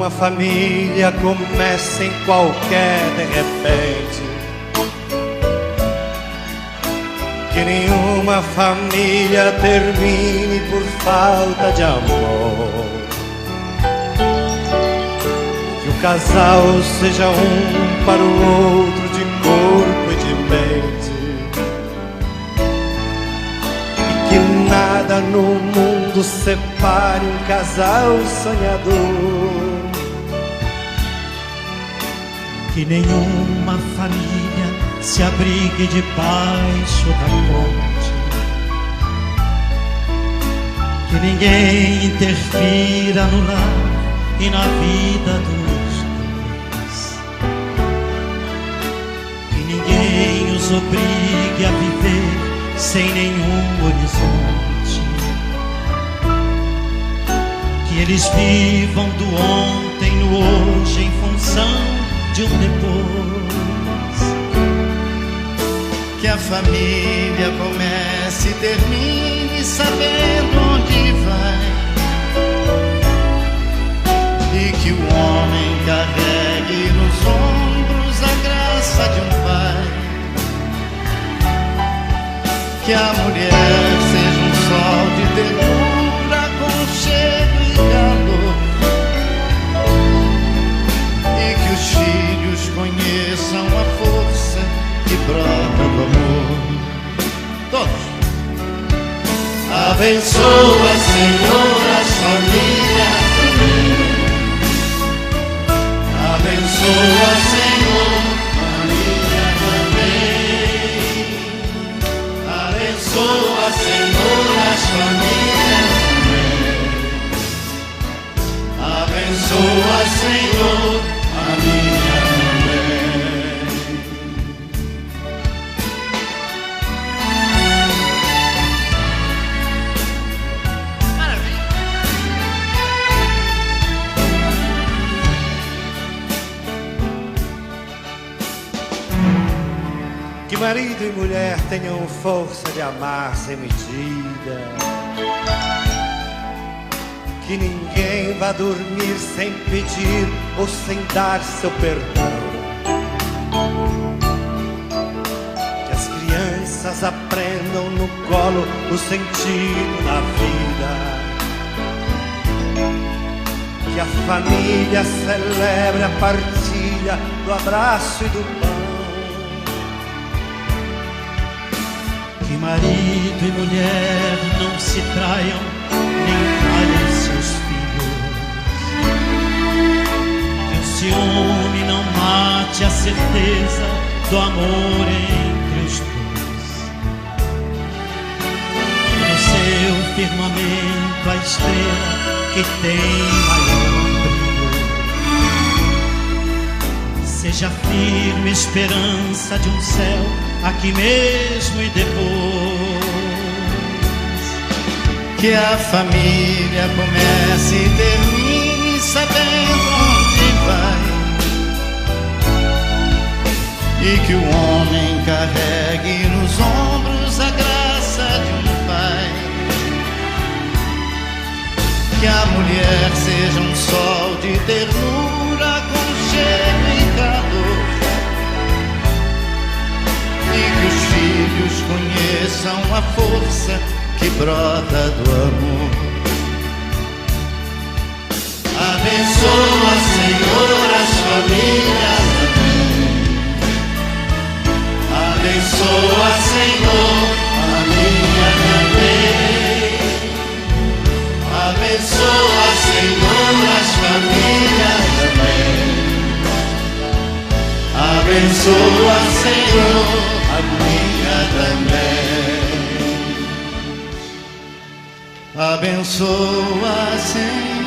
uma família começa em qualquer de repente, que nenhuma família termine por falta de amor, que o casal seja um para o outro de corpo e de mente, e que nada no mundo separe um casal sonhador. Que nenhuma família se abrigue debaixo da ponte, que ninguém interfira no lar e na vida dos dois, que ninguém os obrigue a viver sem nenhum horizonte, que eles vivam do ontem no hoje em função de um depois. Que a família comece e termine sabendo onde vai, e que o homem carregue nos ombros a graça de um pai, que a mulher seja um sol de ternura, aconchego e calor, e que os filhos conheçam a força que brota do amor. Todos. Abençoa, Senhor, as famílias também. Abençoa, Senhor, a minha também. Abençoa, Senhor, as famílias também. Abençoa, Senhor, a minha também. Que marido e mulher tenham força de amar sem medida, que ninguém vá dormir sem pedir ou sem dar seu perdão, que as crianças aprendam no colo o sentido da vida, que a família celebre a partilha do abraço e do pão. Que marido e mulher não se traiam nem traiam seus filhos, que o ciúme não mate a certeza do amor entre os dois, que no seu firmamento a estrela que tem maior brilho seja firme esperança de um céu aqui mesmo e depois. Que a família comece e termine sabendo onde vai, e que o homem carregue nos ombros a graça de um pai, que a mulher seja um sol de ternura, aconchego e calor, e que os filhos conheçam a força que brota do amor. Abençoa, Senhor, as famílias também. Abençoa, Senhor, a minha também. Abençoa, Senhor, as famílias também. Abençoa, Senhor, a minha também. Abençoa, Senhor.